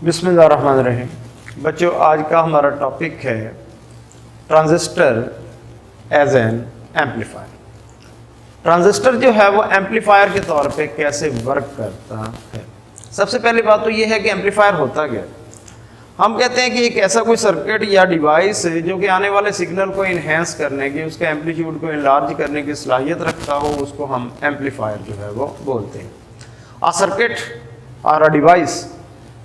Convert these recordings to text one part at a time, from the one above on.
बिस्मिल्लाहिर्रहमानिर्रहीम। बच्चों, आज का हमारा टॉपिक है transistor as an amplifier. Transistor जो है वो एम्पलीफायर के तौर पे कैसे वर्क करता है। सबसे पहली बात तो ये है कि एम्पलीफायर होता क्या है। हम कहते हैं कि एक ऐसा कोई सर्किट या डिवाइस है जो कि आने वाले सिग्नल को इन्हेंस करने की, उसके एम्पलीट्यूड को इनलार्ज करने की सलाहियत रखता हो, उसको हम एम्पलीफायर जो है वो बोलते हैं। आ सर्किट और a device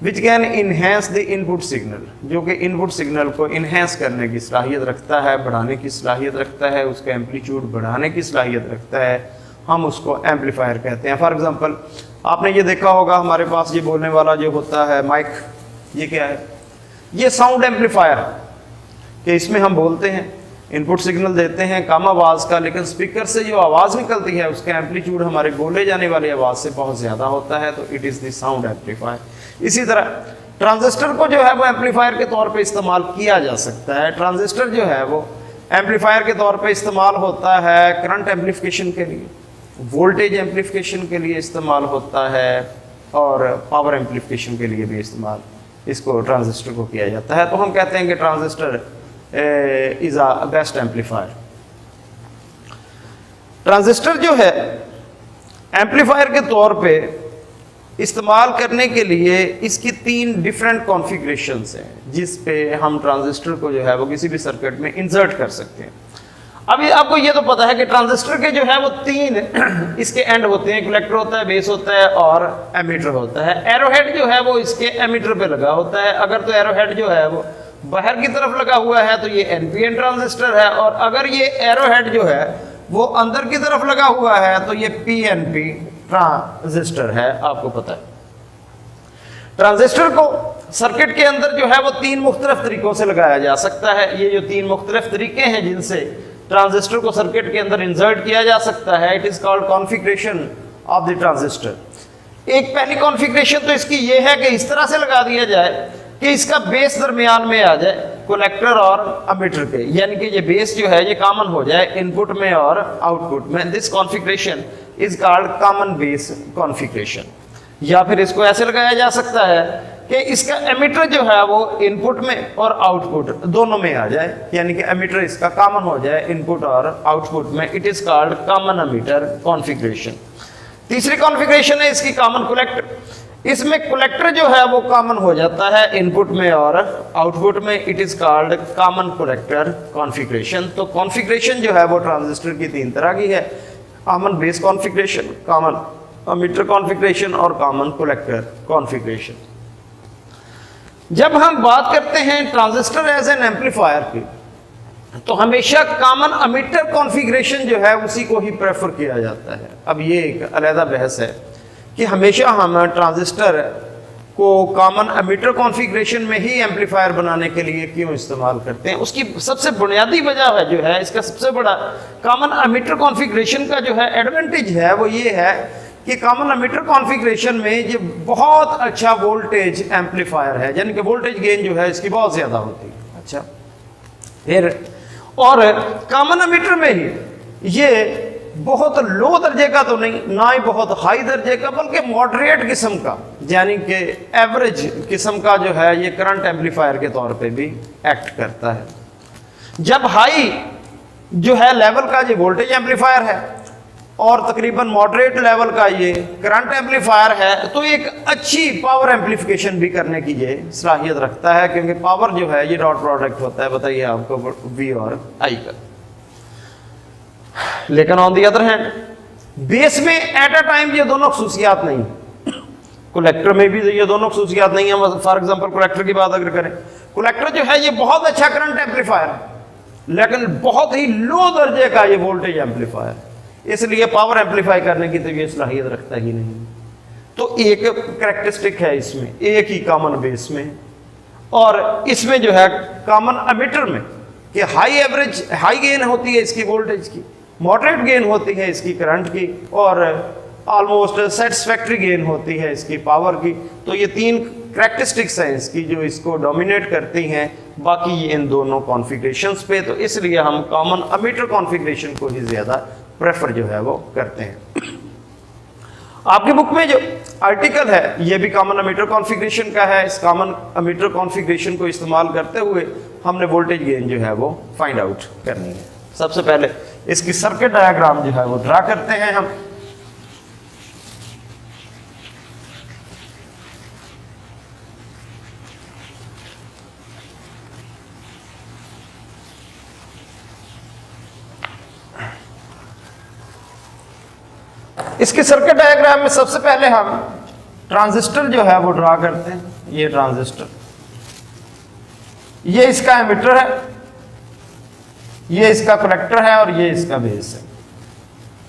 which can enhance the input signal, जो कि इनपुट सिग्नल को इन्हेंस करने की सलाहियत रखता है, बढ़ाने की सलाहियत रखता है, उसका एम्पलीट्यूड बढ़ाने की सलाहियत रखता है, हम उसको एम्पलीफायर कहते हैं। फॉर एग्जांपल, आपने ये देखा होगा हमारे पास ये बोलने वाला जो होता है माइक, ये क्या है? ये साउंड एम्पलीफायर कि इसमें हम बोलते हैं, इनपुट सिग्नल देते हैं कम आवाज़ का, लेकिन स्पीकर से जो आवाज़ निकलती है उसका एम्पलीट्यूड हमारे बोले जाने वाली आवाज़ से बहुत ज़्यादा होता है, तो it is the sound amplifier. इसी तरह ट्रांजिस्टर को जो है वो एम्पलीफायर के तौर पे इस्तेमाल किया जा सकता है। ट्रांजिस्टर जो है वो एम्पलीफायर के तौर पे इस्तेमाल होता है करंट एम्पलीफिकेशन के लिए, वोल्टेज एम्पलीफिकेशन के लिए इस्तेमाल होता है, और पावर एम्पलीफिकेशन के लिए भी इस्तेमाल इसको ट्रांजिस्टर को किया जाता है। तो हम कहते हैं कि transistor is a best amplifier. Transistor जो है एम्पलीफायर के तौर पे इस्तेमाल करने के लिए इसकी 3 डिफरेंट कॉन्फ़िगरेशंस हैं, जिस पे हम ट्रांजिस्टर को जो है वो किसी भी सर्किट में इंसर्ट कर सकते हैं। अभी आपको ये तो पता है कि ट्रांजिस्टर के जो है वो 3 इसके एंड होते हैं, कलेक्टर होता है, बेस होता है और एमीटर होता है। एरोहेड जो है वो इसके एमीटर पे लगा होता है। अगर तो एरोहेड जो है वो बाहर की तरफ लगा हुआ है तो ये एनपीएन ट्रांजिस्टर है, और अगर ये एरोहेड जो है वो अंदर की तरफ लगा हुआ है तो ये पीएनपी ट्रांजिस्टर है। आपको पता है ट्रांजिस्टर को सर्किट के अंदर जो है वो 3 मुख्तलिफ तरीकों से लगाया जा सकता है। ये जो 3 मुख्तलिफ तरीके हैं जिनसे ट्रांजिस्टर को सर्किट के अंदर इंसर्ट किया जा सकता है, it is called configuration of the transistor. एक पहली कॉन्फ़िगरेशन तो इसकी ये है कि इस तरह से लगा दिया जाए कि इसका बेस दरमियान में आ जाए कलेक्टर और एमीटर के, यानी कि ये बेस जो है ये कॉमन हो जाए इनपुट में और आउटपुट में। This configuration is called common base configuration. या फिर इसको ऐसे लगाया जा सकता है कि इसका एमीटर जो है वो इनपुट में और आउटपुट दोनों में आ जाए, यानी कि एमीटर इसका कॉमन हो जाए इनपुट और आउटपुट में। It is called common ammeter configuration. तीसरी कॉन्फ़िगरेशन है इसकी कॉमन कलेक्टर। इसमें कलेक्टर जो है वो कॉमन हो जाता है इनपुट में और आउटपुट में। It is called common collector configuration. तो कॉन्फ़िगरेशन जो है वो ट्रांजिस्टर की 3 तरह की है: common base configuration, common ammeter configuration और कॉमन कलेक्टर कॉन्फ़िगरेशन। जब हम बात करते हैं ट्रांजिस्टर एज एन एम्पलीफायर की, तो हमेशा कॉमन एमीटर कॉन्फ़िगरेशन जो है उसी को ही प्रेफर किया जाता है। अब ये एक अलग बहस है कि हमेशा हम ट्रांजिस्टर को कॉमन एमीटर कॉन्फ़िगरेशन में ही एम्पलीफायर बनाने के लिए क्यों इस्तेमाल करते हैं। उसकी सबसे बुनियादी वजह है जो है, इसका सबसे बड़ा कॉमन एमीटर कॉन्फ़िगरेशन का जो है एडवांटेज है वो ये है कि कॉमन एमीटर कॉन्फ़िगरेशन में ये बहुत अच्छा वोल्टेज एम्पलीफायर है, यानी कि वोल्टेज गेन जो है इसकी बहुत ज़्यादा होती है। अच्छा, फिर और कॉमन एमीटर में ही ये बहुत लो दर्जे का तो नहीं, ना ही बहुत हाई दर्जे का, बल्कि मॉडरेट किस्म का, यानी कि एवरेज किस्म का जो है ये करंट एम्पलीफायर के तौर पे भी एक्ट करता है। जब हाई जो है लेवल का ये वोल्टेज एम्पलीफायर है और तकरीबन मॉडरेट लेवल का ये करंट एम्पलीफायर है, तो एक अच्छी पावर एम्पलीफिकेशन भी करने की ये सलाहियत रखता है, क्योंकि पावर जो है ये डॉट प्रोडक्ट होता है, बताइए आपको, वी और आई का। लेकिन on the other hand base में एट अ टाइम ये दोनों खसूसियात नहीं, कलेक्टर में भी ये दोनों खसूसियात नहीं है। फॉर एग्जांपल कलेक्टर की बात अगर करें, कलेक्टर जो है ये बहुत अच्छा करंट एम्पलीफायर है, लेकिन बहुत ही लो दर्जे का ये वोल्टेज एम्पलीफायर, इसलिए पावर एम्पलीफाई करने की तो ये सलाहियत रखता ही नहीं। तो एक कैरेक्टरिस्टिक है इसमें, एक ही कॉमन बेस में, और इसमें जो है कॉमन एमीटर में कि हाई गेन होती है इसकी वोल्टेज की, मॉडरेट गेन होती है इसकी करंट की, और ऑलमोस्ट सेटिस्फैक्ट्री गेन होती है इसकी पावर की। तो ये 3 कैरेक्टरिस्टिक्स हैं इसकी जो इसको डोमिनेट करती हैं बाकी इन दोनों कॉन्फ़िगरेशंस पे। तो इसलिए हम कॉमन एमीटर कॉन्फ़िगरेशन को ही ज़्यादा प्रेफर जो है वो करते हैं। आपकी बुक में जो आर्टिकल है ये भी कॉमन एमीटर कॉन्फ़िगरेशन का है। इस कॉमन एमीटर कॉन्फ़िगरेशन को इस्तेमाल करते हुए हमने वोल्टेज गेन जो है वो फाइंड आउट करनी है। सबसे पहले इसकी सर्किट डायग्राम जो है वो ड्रा करते हैं हम। इसकी सर्किट डायग्राम में सबसे पहले हम ट्रांजिस्टर जो है वो ड्रा करते हैं। ये ट्रांजिस्टर, ये इसका एमिटर है, ये इसका कलेक्टर है और ये इसका बेस है।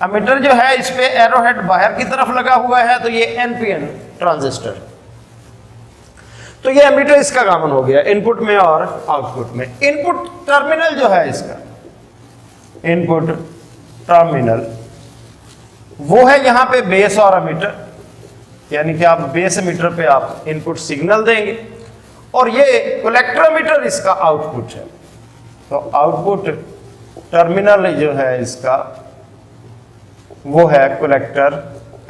एमिटर जो है इस पे एरो हेड बाहर की तरफ लगा हुआ है, तो ये एनपीएन ट्रांजिस्टर। तो ये एमिटर इसका कॉमन हो गया इनपुट में और आउटपुट में। इनपुट टर्मिनल जो है इसका, इनपुट टर्मिनल वो है यहां पे बेस और एमिटर, यानी कि आप बेस एमिटर पे आप इनपुट सिग्नल देंगे, और ये कलेक्टर एमिटर इसका आउटपुट है। तो आउटपुट टर्मिनल जो है इसका वो है कलेक्टर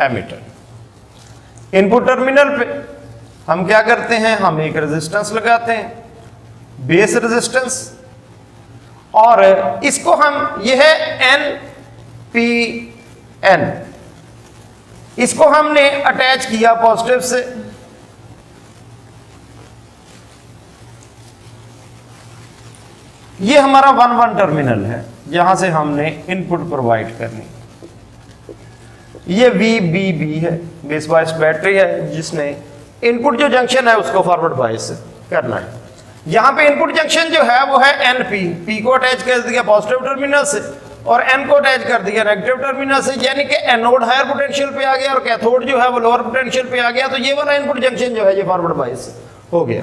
एमिटर। इनपुट टर्मिनल पे हम क्या करते हैं, हम एक रेजिस्टेंस लगाते हैं, बेस रेजिस्टेंस, और इसको हम, ये है NPN, इसको हमने अटैच किया पॉजिटिव से। ये हमारा 1-1 टर्मिनल है जहां से हमने इनपुट प्रोवाइड करनी। ये VBB है, बेस बायस बैटरी है, जिसने इनपुट जो जंक्शन है उसको फॉरवर्ड बायस करना है। यहां पे इनपुट जंक्शन जो है वो है NP, P को अटैच कर दिया पॉजिटिव टर्मिनल से और N को अटैच कर दिया नेगेटिव टर्मिनल से, यानी कि एनोड हायर पोटेंशियल पे आ गया और कैथोड जो है वो लोअर पोटेंशियल पे आ गया। तो ये वाला इनपुट जंक्शन जो है ये फॉरवर्ड बायस हो गया।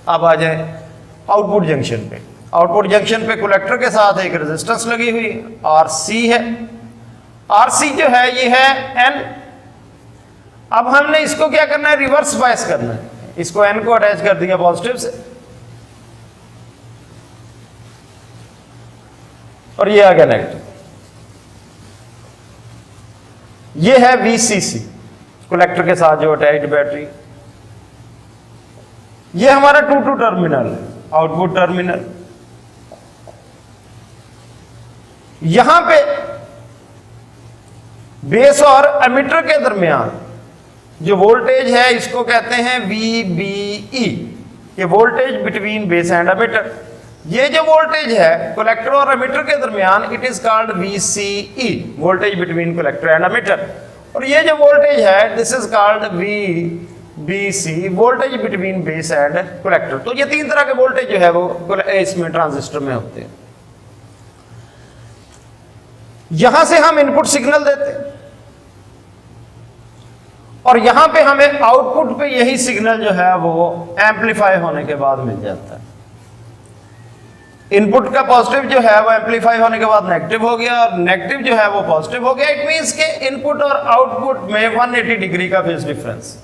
अब आ जाए आउटपुट जंक्शन पे। आउटपुट जंक्शन पे कलेक्टर के साथ एक रेजिस्टेंस लगी हुई RC है। RC जो है ये है N। अब हमने इसको क्या करना है, रिवर्स बायस करना है। इसको N को अटैच कर दिया पॉजिटिव से और ये आ गया नेगेटिव। ये है VCC, कलेक्टर के साथ जो अटैच्ड बैटरी। ये हमारा 2-2 टर्मिनल है, आउटपुट टर्मिनल। यहां पे बेस और एमिटर के दरमियान जो वोल्टेज है इसको कहते हैं VBE, ये voltage between base and emitter. ये जो वोल्टेज है कलेक्टर और एमिटर के दरमियान, it is called VCE, voltage between collector and emitter. और ये जो वोल्टेज है this is called VBC, voltage between base and collector. तो ये 3 तरह के वोल्टेज जो है वो इसमें ट्रांजिस्टर में होते हैं। यहां से हम इनपुट सिग्नल देते हैं और यहां पे हमें आउटपुट पे यही सिग्नल जो है वो एम्पलीफाई होने के बाद मिल जाता है। इनपुट का पॉजिटिव जो है वो एम्पलीफाई होने के बाद नेगेटिव हो गया और नेगेटिव जो है वो पॉजिटिव हो गया। इट मींस के इनपुट और आउटपुट में 180 डिग्री का फेज डिफरेंस,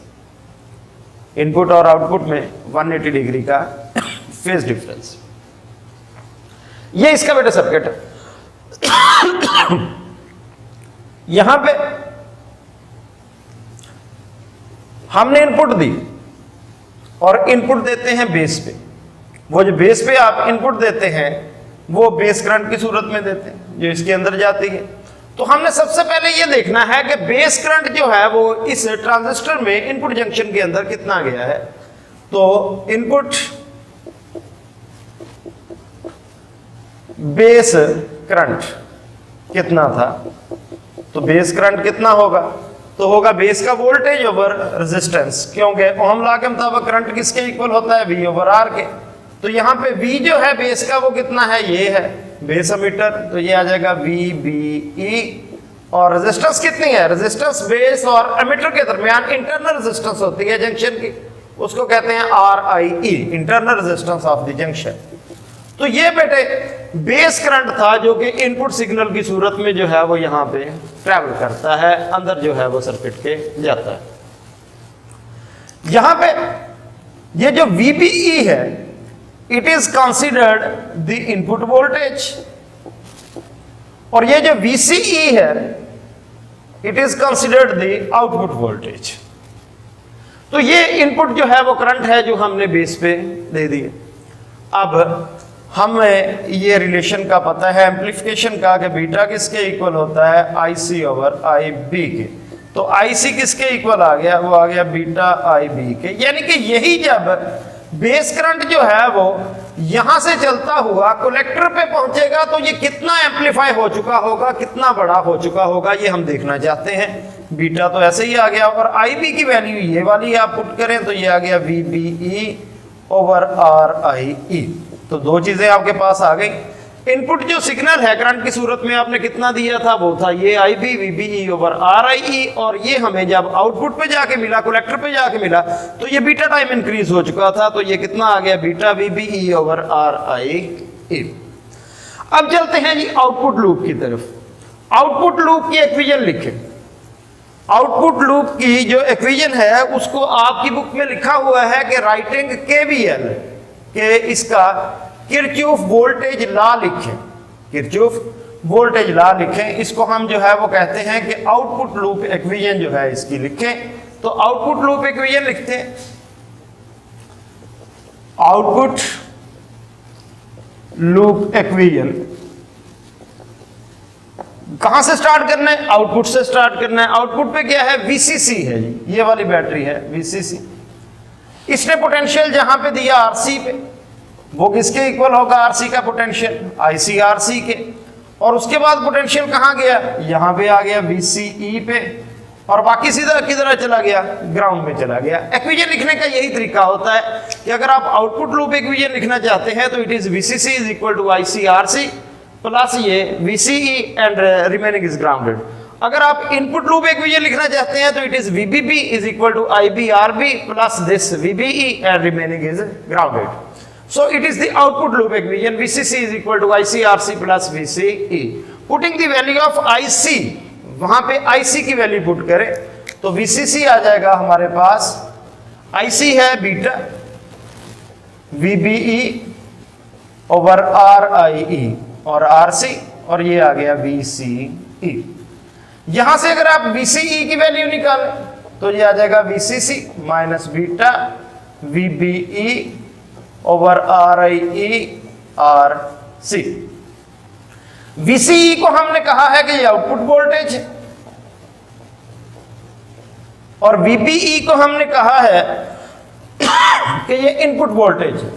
इनपुट और आउटपुट में 180 डिग्री का फेज डिफरेंस। ये इसका बेटा सर्किट है। यहां पे हमने इनपुट दी और इनपुट देते हैं बेस पे। वो जो बेस पे आप इनपुट देते हैं वो बेस करंट की सूरत में देते हैं जो इसके अंदर जाती है। तो हमने सबसे पहले ये देखना है कि बेस करंट जो है वो इस ट्रांजिस्टर में इनपुट जंक्शन के अंदर कितना गया है। तो इनपुट बेस करंट कितना था, तो बेस करंट कितना होगा, तो होगा बेस का वोल्टेज ओवर रेजिस्टेंस, क्योंकि ओहम लॉ के मुताबिक करंट किसके इक्वल होता है, V ओवर R के। तो यहाँ पे V जो है बेस का वो कितना है, ये है बेस एमीटर, तो ये आ जाएगा VBE। और रेजिस्टेंस कितनी है, रेजिस्टेंस बेस और एमीटर के दरमियान इंटरनल रेजिस्टेंस होती है जंक्शन की, उसको कहते हैं RIE, internal resistance of the junction. तो ये बेटे बेस करंट था जो कि इनपुट सिग्नल की सूरत में जो है वो यहाँ पे ट्रैवल करता है, अंदर जो है वो सर्किट के जाता है। यहां पे ये जो VBE है it is considered the input voltage, और ये जो VCE है it is considered the output voltage. तो ये इनपुट जो है वो करंट है जो हमने बेस पे दे दिए। अब हमें ये रिलेशन का पता है एम्प्लीफिकेशन का कि बीटा किसके इक्वल होता है, आई सी ओवर आई बी के। तो आई सी किसके इक्वल आ गया, वो आ गया बीटा आई बी के। यानी कि यही जब बेस करंट जो है वो यहां से चलता हुआ कलेक्टर पे पहुंचेगा तो ये कितना एम्पलीफाई हो चुका होगा, कितना बड़ा हो चुका होगा, ये हम देखना चाहते हैं। बीटा तो ऐसे ही आ गया और आई बी की वैल्यू ये वाली आप पुट करें तो ये आ गया V B E over R I E. तो दो चीजें आपके पास आ गई। इनपुट जो सिग्नल है करंट की सूरत में आपने कितना दिया था, वो था ये I B V B E over R I E, और ये हमें जब आउटपुट पे जाके मिला, कलेक्टर पे जाके मिला, तो ये बीटा टाइम इंक्रीज हो चुका था, तो ये कितना आ गया, beta V B E over R I E. अब चलते हैं जी आउटपुट लूप की तरफ। आउटपुट लूप की इक्वेशन लिखें। आउटपुट लूप की जो इक्वेशन है उसको आपकी बुक में लिखा हुआ है कि राइटिंग केवीएल के इसका किरचॉफ वोल्टेज लॉ लिखें, किरचॉफ वोल्टेज लॉ लिखें। इसको हम जो है वो कहते हैं कि आउटपुट लूप इक्वेशन जो है इसकी लिखें। तो आउटपुट लूप इक्वेशन लिखते हैं। आउटपुट लूप इक्वेशन कहां से स्टार्ट करना है, आउटपुट से स्टार्ट करना है। आउटपुट पे क्या है, वीसीसी है जी, ये वाली बैटरी है वीसीसी। इसने पोटेंशियल जहां पे दिया आरसी पे, वो किसके इक्वल होगा, आरसी का पोटेंशियल, आईसी आरसी के। और उसके बाद पोटेंशियल कहां गया, यहां पे आ गया वीसीई पे, और बाकी सीधा किधर चला गया, ग्राउंड में चला गया। इक्वेशन लिखने का यही तरीका होता है कि अगर आप आउटपुट लूप इक्वेशन लिखना चाहते हैं तो it is VCC is equal to IC RC plus ये VCE and remaining is grounded. अगर आप इनपुट लूप इक्वेशन लिखना चाहते हैं तो it is VBB is equal to IBRB plus this VBE and remaining is grounded. So it is the output loop equation VCC is equal to ICRC plus VCE. Putting the value of IC, वहां पे IC की value put करें तो VCC आ जाएगा हमारे पास, IC है beta VBE over RIE और RC, और ये आ गया VCE। यहां से अगर आप VCE की वैल्यू निकालें तो ये आ जाएगा VCC minus beta VBE over RIE RC। VCE को हमने कहा है कि ये आउटपुट वोल्टेज है और VBE को हमने कहा है कि ये इनपुट वोल्टेज है।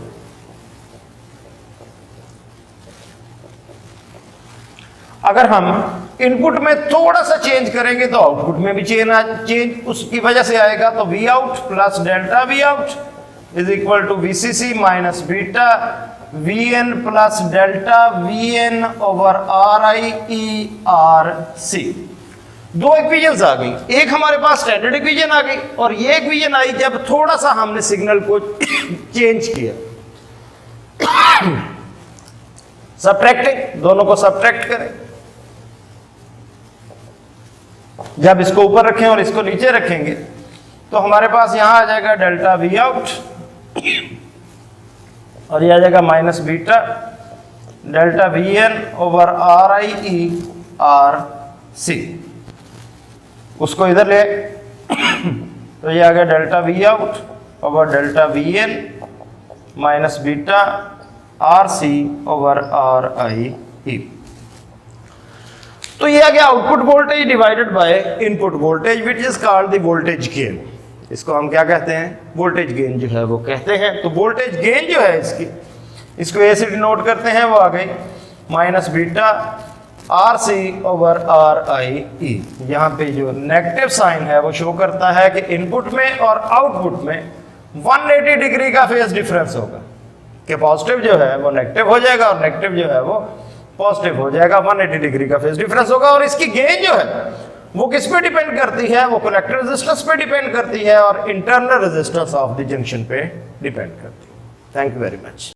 अगर हम इनपुट में थोड़ा सा चेंज करेंगे तो आउटपुट में भी चेंज उसकी वजह से आएगा। तो V out plus delta V out is equal to VCC minus beta VN plus delta VN over RIE RC। दो इक्वेशंस आ गई, एक हमारे पास स्टैंडर्ड इक्वेशन आ गई और ये इक्वेशन आई जब थोड़ा सा हमने सिग्नल को चेंज किया। सब्ट्रैक्टिंग, दोनों को सब्ट्रैक्ट करें। जब इसको ऊपर रखें और इसको नीचे रखेंगे तो हमारे पास यहां आ जाएगा डेल्टा V आउट और ये आ जाएगा minus beta delta VN over RIE RC। उसको इधर ले तो ये आ गया delta V out over delta VN minus beta RC over RIE। तो ये आ गया output voltage divided by input voltage which is called the voltage gain. इसको हम क्या कहते हैं, वोल्टेज गेन जो है वो कहते हैं। तो वोल्टेज गेन जो है इसको ऐसे डिनोट करते हैं, वो आ गई minus beta RC over RIE। यहाँ पे जो नेगेटिव साइन है वो शो करता है कि इनपुट में और आउटपुट में 180 डिग्री का फेज डिफरेंस होगा, कि पॉजिटिव जो है वो नेगेटिव हो जाएगा और नेगेटिव जो है वो पॉजिटिव हो जाएगा। 180 डिग्री का फेज डिफरेंस होगा। और इसकी गेन जो है वो किस पे डिपेंड करती है, वो कलेक्टर रेजिस्टेंस पे डिपेंड करती है और internal resistance of the junction पे डिपेंड करती है। Thank you very much.